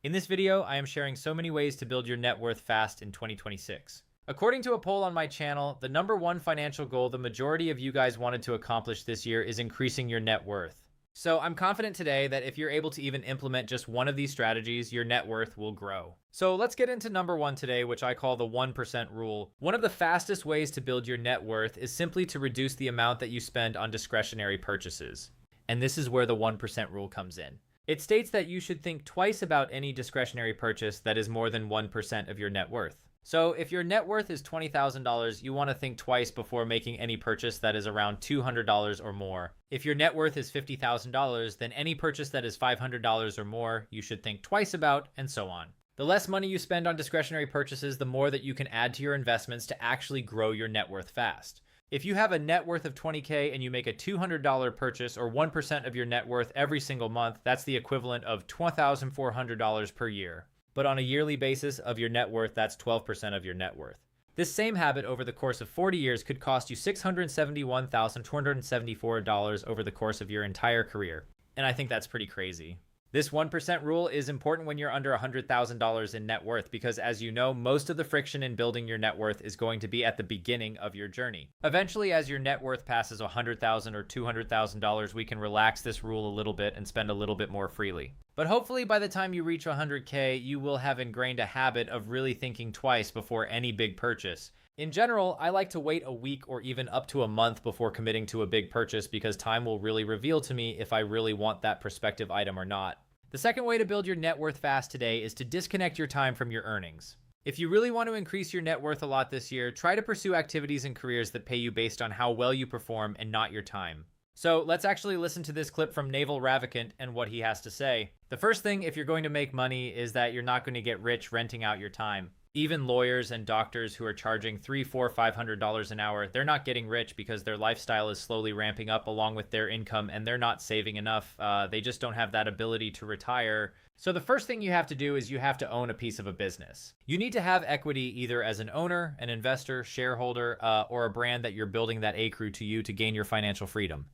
In this video, I am sharing so many ways to build your net worth fast in 2026. According to a poll on my channel, the number one financial goal the majority of you guys wanted to accomplish this year is increasing your net worth. So I'm confident today that if you're able to even implement just one of these strategies, your net worth will grow. So let's get into number one today, which I call the 1% rule. One of the fastest ways to build your net worth is simply to reduce the amount that you spend on discretionary purchases. And this is where the 1% rule comes in. It states that you should think twice about any discretionary purchase that is more than 1% of your net worth. So if your net worth is $20,000, you want to think twice before making any purchase that is around $200 or more. If your net worth is $50,000, then any purchase that is $500 or more, you should think twice about, and so on. The less money you spend on discretionary purchases, the more that you can add to your investments to actually grow your net worth fast. If you have a net worth of $20K and you make a $200 purchase or 1% of your net worth every single month, that's the equivalent of $2,400 per year. But on a yearly basis of your net worth, that's 12% of your net worth. This same habit over the course of 40 years could cost you $671,274 over the course of your entire career. And I think that's pretty crazy. This 1% rule is important when you're under $100,000 in net worth because, as you know, most of the friction in building your net worth is going to be at the beginning of your journey. Eventually, as your net worth passes $100,000 or $200,000, we can relax this rule a little bit and spend a little bit more freely. But hopefully by the time you reach 100K, you will have ingrained a habit of really thinking twice before any big purchase. In general, I like to wait a week or even up to a month before committing to a big purchase because time will really reveal to me if I really want that prospective item or not. The second way to build your net worth fast today is to disconnect your time from your earnings. If you really want to increase your net worth a lot this year, try to pursue activities and careers that pay you based on how well you perform and not your time. So let's actually listen to this clip from Naval Ravikant and what he has to say. The first thing, if you're going to make money, is that you're not going to get rich renting out your time. Even lawyers and doctors who are charging $300, $400, $500 an hour, they're not getting rich because their lifestyle is slowly ramping up along with their income and they're not saving enough. They just don't have that ability to retire. So the first thing you have to do is you have to own a piece of a business. You need to have equity either as an owner, an investor, shareholder, or a brand that you're building that accrue to you to gain your financial freedom.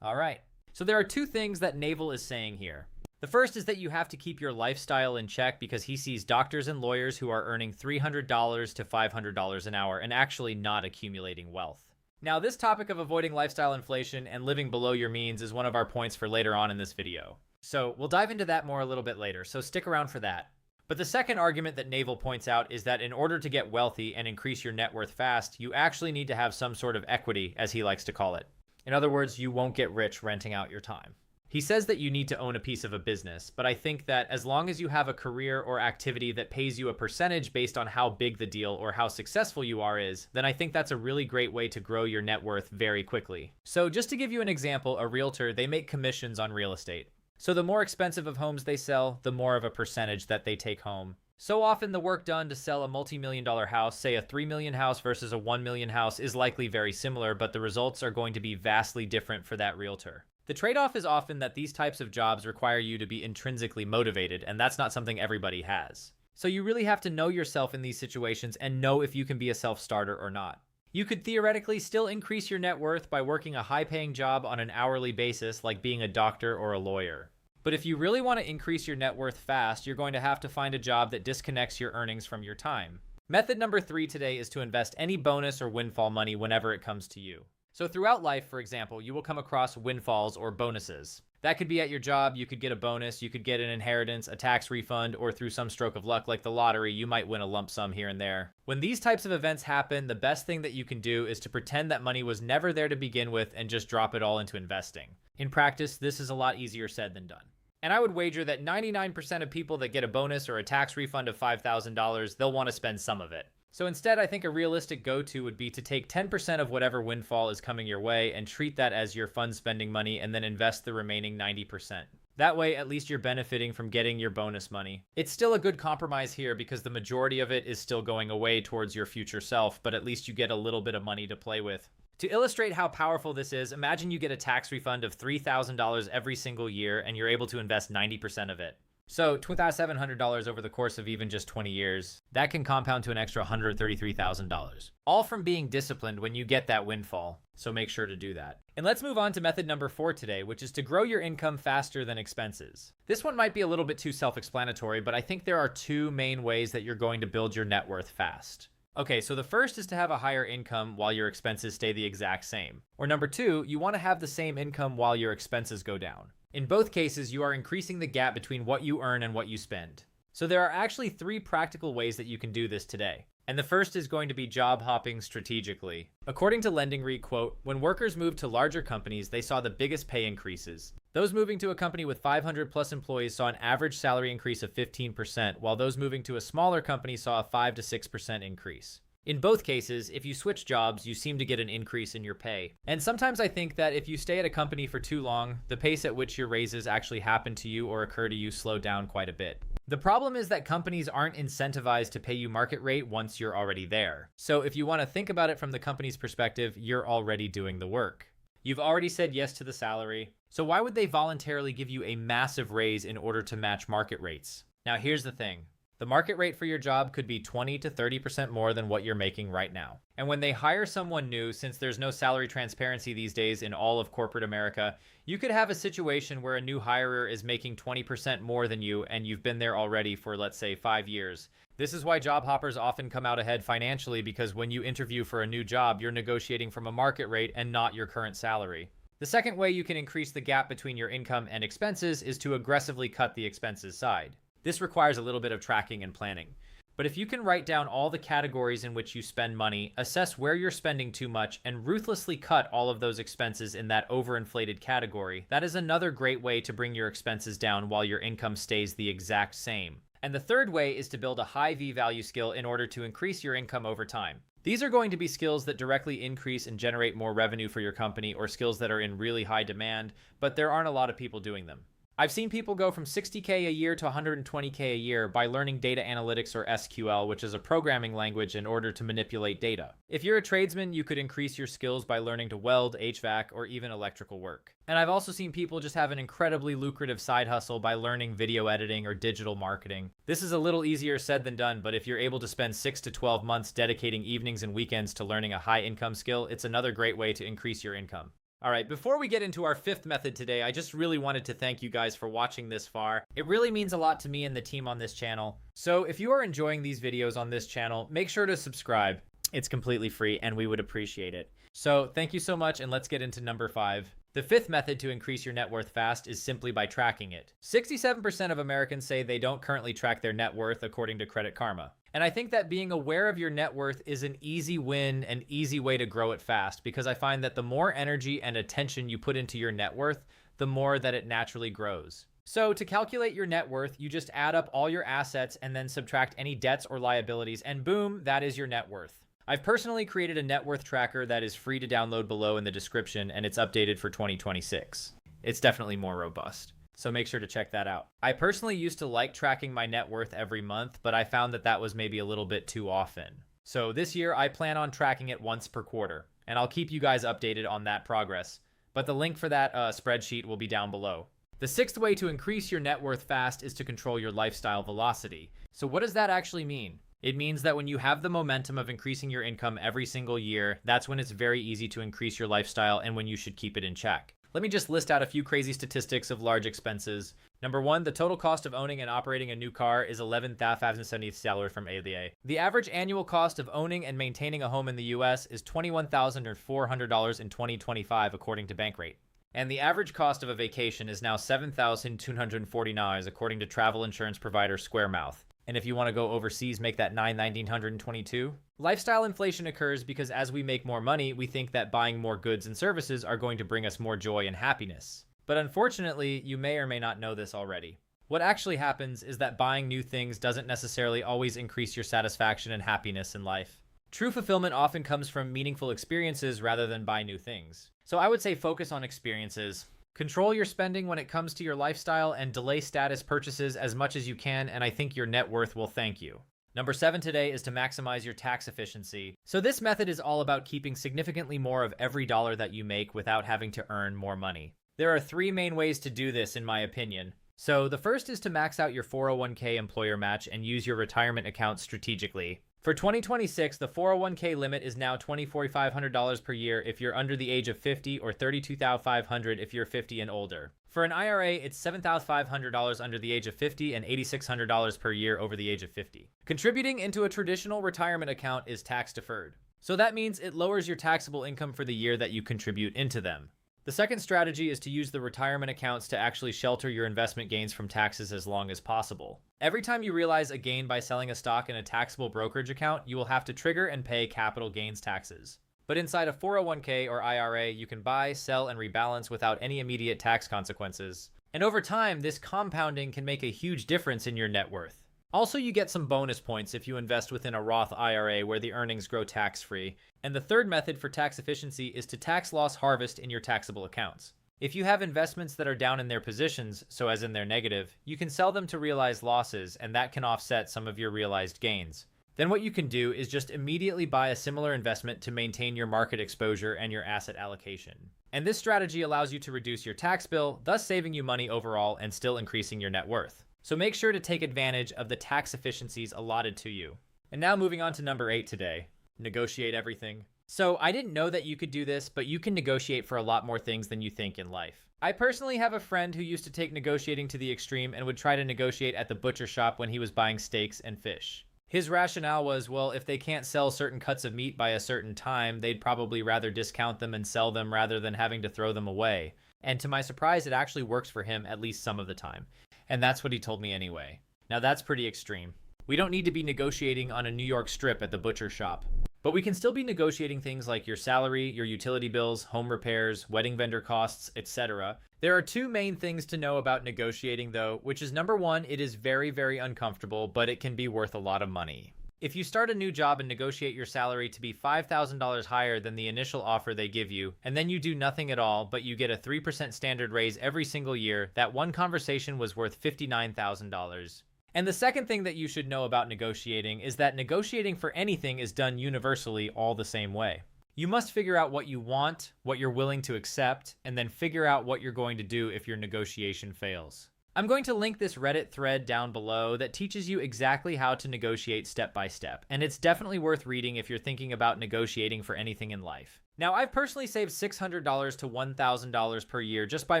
All right. So there are two things that Naval is saying here. The first is that you have to keep your lifestyle in check because he sees doctors and lawyers who are earning $300 to $500 an hour and actually not accumulating wealth. Now, this topic of avoiding lifestyle inflation and living below your means is one of our points for later on in this video. So we'll dive into that more a little bit later, so stick around for that. But the second argument that Naval points out is that in order to get wealthy and increase your net worth fast, you actually need to have some sort of equity, as he likes to call it. In other words, you won't get rich renting out your time. He says that you need to own a piece of a business, but I think that as long as you have a career or activity that pays you a percentage based on how big the deal or how successful you are is, then I think that's a really great way to grow your net worth very quickly. So just to give you an example, a realtor, they make commissions on real estate. So the more expensive of homes they sell, the more of a percentage that they take home. So often the work done to sell a multi-million-dollar house, say a $3 million house versus a $1 million house, is likely very similar, but the results are going to be vastly different for that realtor. The trade-off is often that these types of jobs require you to be intrinsically motivated, and that's not something everybody has. So you really have to know yourself in these situations and know if you can be a self-starter or not. You could theoretically still increase your net worth by working a high-paying job on an hourly basis, like being a doctor or a lawyer. But if you really want to increase your net worth fast, you're going to have to find a job that disconnects your earnings from your time. Method number 3 today is to invest any bonus or windfall money whenever it comes to you. So throughout life, for example, you will come across windfalls or bonuses. That could be at your job, you could get a bonus, you could get an inheritance, a tax refund, or through some stroke of luck like the lottery, you might win a lump sum here and there. When these types of events happen, the best thing that you can do is to pretend that money was never there to begin with and just drop it all into investing. In practice, this is a lot easier said than done. And I would wager that 99% of people that get a bonus or a tax refund of $5,000, they'll want to spend some of it. So instead, I think a realistic go-to would be to take 10% of whatever windfall is coming your way and treat that as your fund spending money and then invest the remaining 90%. That way, at least you're benefiting from getting your bonus money. It's still a good compromise here because the majority of it is still going away towards your future self, but at least you get a little bit of money to play with. To illustrate how powerful this is, imagine you get a tax refund of $3,000 every single year and you're able to invest 90% of it. So $2,700 over the course of even just 20 years, that can compound to an extra $133,000. All from being disciplined when you get that windfall. So make sure to do that. And let's move on to method number 4 today, which is to grow your income faster than expenses. This one might be a little bit too self-explanatory, but I think there are 2 main ways that you're going to build your net worth fast. Okay, so the first is to have a higher income while your expenses stay the exact same. Or number 2, you want to have the same income while your expenses go down. In both cases, you are increasing the gap between what you earn and what you spend. So there are actually 3 practical ways that you can do this today. And the first is going to be job hopping strategically. According to LendingRe, quote, when workers moved to larger companies, they saw the biggest pay increases. Those moving to a company with 500 plus employees saw an average salary increase of 15%, while those moving to a smaller company saw a 5 to 6% increase. In both cases, if you switch jobs, you seem to get an increase in your pay. And sometimes I think that if you stay at a company for too long, the pace at which your raises actually happen to you or occur to you slow down quite a bit. The problem is that companies aren't incentivized to pay you market rate once you're already there. So if you want to think about it from the company's perspective, you're already doing the work. You've already said yes to the salary, so why would they voluntarily give you a massive raise in order to match market rates? Now here's the thing. The market rate for your job could be 20 to 30% more than what you're making right now. And when they hire someone new, since there's no salary transparency these days in all of corporate America, you could have a situation where a new hirer is making 20% more than you and you've been there already for, let's say, 5 years. This is why job hoppers often come out ahead financially, because when you interview for a new job, you're negotiating from a market rate and not your current salary. The second way you can increase the gap between your income and expenses is to aggressively cut the expenses side. This requires a little bit of tracking and planning. But if you can write down all the categories in which you spend money, assess where you're spending too much, and ruthlessly cut all of those expenses in that overinflated category, that is another great way to bring your expenses down while your income stays the exact same. And the third way is to build a high V-value skill in order to increase your income over time. These are going to be skills that directly increase and generate more revenue for your company, or skills that are in really high demand, but there aren't a lot of people doing them. I've seen people go from $60K a year to $120K a year by learning data analytics, or SQL, which is a programming language, in order to manipulate data. If you're a tradesman, you could increase your skills by learning to weld, HVAC, or even electrical work. And I've also seen people just have an incredibly lucrative side hustle by learning video editing or digital marketing. This is a little easier said than done, but if you're able to spend 6 to 12 months dedicating evenings and weekends to learning a high income skill, it's another great way to increase your income. All right, before we get into our 5th method today, I just really wanted to thank you guys for watching this far. It really means a lot to me and the team on this channel. So if you are enjoying these videos on this channel, make sure to subscribe. It's completely free and we would appreciate it. So thank you so much, and let's get into number 5. The 5th method to increase your net worth fast is simply by tracking it. 67% of Americans say they don't currently track their net worth, according to Credit Karma. And I think that being aware of your net worth is an easy win, an easy way to grow it fast, because I find that the more energy and attention you put into your net worth, the more that it naturally grows. So to calculate your net worth, you just add up all your assets and then subtract any debts or liabilities, and boom, that is your net worth. I've personally created a net worth tracker that is free to download below in the description, and it's updated for 2026. It's definitely more robust, so make sure to check that out. I personally used to like tracking my net worth every month, but I found that that was maybe a little bit too often. So this year I plan on tracking it once per quarter, and I'll keep you guys updated on that progress. But the link for that spreadsheet will be down below. The 6th way to increase your net worth fast is to control your lifestyle velocity. So what does that actually mean? It means that when you have the momentum of increasing your income every single year, that's when it's very easy to increase your lifestyle and when you should keep it in check. Let me just list out a few crazy statistics of large expenses. Number 1, the total cost of owning and operating a new car is $11,570 from ADA. The average annual cost of owning and maintaining a home in the US is $21,400 in 2025, according to Bankrate. And the average cost of a vacation is now $7,240, according to travel insurance provider Squaremouth. And if you want to go overseas, make that $9,122. Lifestyle inflation occurs because as we make more money, we think that buying more goods and services are going to bring us more joy and happiness. But unfortunately, you may or may not know this already. What actually happens is that buying new things doesn't necessarily always increase your satisfaction and happiness in life. True fulfillment often comes from meaningful experiences rather than buy new things. So I would say focus on experiences. Control your spending when it comes to your lifestyle and delay status purchases as much as you can, and I think your net worth will thank you. Number 7 today is to maximize your tax efficiency. So this method is all about keeping significantly more of every dollar that you make without having to earn more money. There are 3 main ways to do this, in my opinion. So the first is to max out your 401k employer match and use your retirement account strategically. For 2026, the 401k limit is now $24,500 per year if you're under the age of 50 or $32,500 if you're 50 and older. For an IRA, it's $7,500 under the age of 50 and $8,600 per year over the age of 50. Contributing into a traditional retirement account is tax deferred. So that means it lowers your taxable income for the year that you contribute into them. The second strategy is to use the retirement accounts to actually shelter your investment gains from taxes as long as possible. Every time you realize a gain by selling a stock in a taxable brokerage account, you will have to trigger and pay capital gains taxes. But inside a 401k or IRA, you can buy, sell, and rebalance without any immediate tax consequences. And over time, this compounding can make a huge difference in your net worth. Also, you get some bonus points if you invest within a Roth IRA where the earnings grow tax-free. And the third method for tax efficiency is to tax loss harvest in your taxable accounts. If you have investments that are down in their positions, so as in they're negative, you can sell them to realize losses, and that can offset some of your realized gains. Then what you can do is just immediately buy a similar investment to maintain your market exposure and your asset allocation. And this strategy allows you to reduce your tax bill, thus saving you money overall and still increasing your net worth. So make sure to take advantage of the tax efficiencies allotted to you. And now moving on to number 8 today, negotiate everything. So I didn't know that you could do this, but you can negotiate for a lot more things than you think in life. I personally have a friend who used to take negotiating to the extreme and would try to negotiate at the butcher shop when he was buying steaks and fish. His rationale was, well, if they can't sell certain cuts of meat by a certain time, they'd probably rather discount them and sell them rather than having to throw them away. And to my surprise, it actually works for him at least some of the time. And that's what he told me anyway. Now that's pretty extreme. We don't need to be negotiating on a New York strip at the butcher shop. But we can still be negotiating things like your salary, your utility bills, home repairs, wedding vendor costs, etc. There are two main things to know about negotiating though, which is number one, it is very, very uncomfortable, but it can be worth a lot of money. If you start a new job and negotiate your salary to be $5,000 higher than the initial offer they give you, and then you do nothing at all, but you get a 3% standard raise every single year, that one conversation was worth $59,000. And the second thing that you should know about negotiating is that negotiating for anything is done universally all the same way. You must figure out what you want, what you're willing to accept, and then figure out what you're going to do if your negotiation fails. I'm going to link this Reddit thread down below that teaches you exactly how to negotiate step by step, and it's definitely worth reading if you're thinking about negotiating for anything in life. Now, I've personally saved $600 to $1,000 per year just by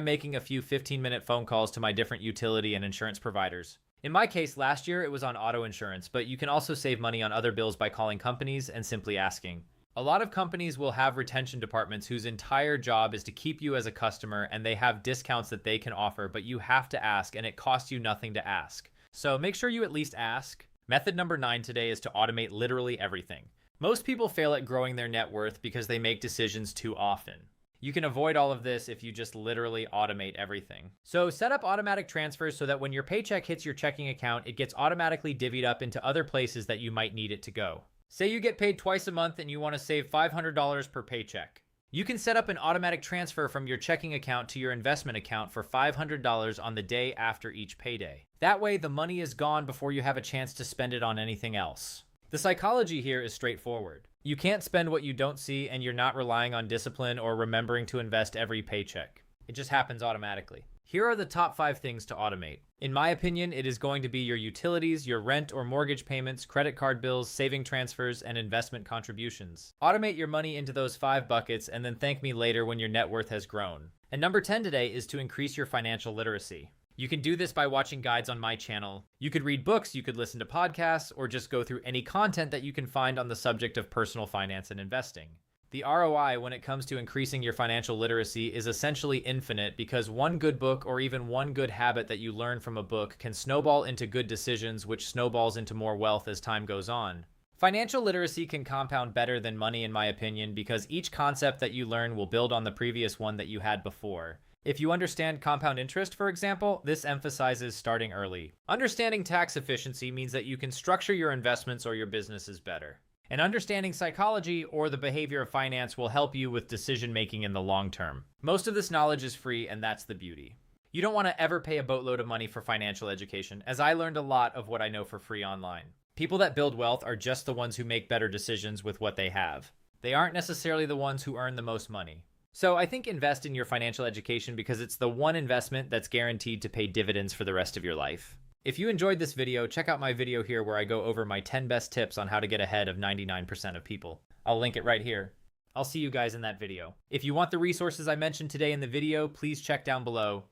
making a few 15-minute phone calls to my different utility and insurance providers. In my case, last year it was on auto insurance, but you can also save money on other bills by calling companies and simply asking. A lot of companies will have retention departments whose entire job is to keep you as a customer, and they have discounts that they can offer, but you have to ask, and it costs you nothing to ask. So make sure you at least ask. Method number 9 today is to automate literally everything. Most people fail at growing their net worth because they make decisions too often. You can avoid all of this if you just literally automate everything. So set up automatic transfers so that when your paycheck hits your checking account, it gets automatically divvied up into other places that you might need it to go. Say you get paid twice a month and you want to save $500 per paycheck. You can set up an automatic transfer from your checking account to your investment account for $500 on the day after each payday. That way, the money is gone before you have a chance to spend it on anything else. The psychology here is straightforward. You can't spend what you don't see, and you're not relying on discipline or remembering to invest every paycheck. It just happens automatically. Here are the top 5 things to automate. In my opinion, it is going to be your utilities, your rent or mortgage payments, credit card bills, saving transfers, and investment contributions. Automate your money into those 5 buckets and then thank me later when your net worth has grown. And number 10 today is to increase your financial literacy. You can do this by watching guides on my channel. You could read books, you could listen to podcasts, or just go through any content that you can find on the subject of personal finance and investing. The ROI when it comes to increasing your financial literacy is essentially infinite because one good book or even one good habit that you learn from a book can snowball into good decisions, which snowballs into more wealth as time goes on. Financial literacy can compound better than money in my opinion because each concept that you learn will build on the previous one that you had before. If you understand compound interest, for example, this emphasizes starting early. Understanding tax efficiency means that you can structure your investments or your businesses better. And understanding psychology or the behavior of finance will help you with decision making in the long term. Most of this knowledge is free, and that's the beauty. You don't want to ever pay a boatload of money for financial education, as I learned a lot of what I know for free online. People that build wealth are just the ones who make better decisions with what they have. They aren't necessarily the ones who earn the most money. So I think invest in your financial education because it's the one investment that's guaranteed to pay dividends for the rest of your life. If you enjoyed this video, check out my video here where I go over my 10 best tips on how to get ahead of 99% of people. I'll link it right here. I'll see you guys in that video. If you want the resources I mentioned today in the video, please check down below.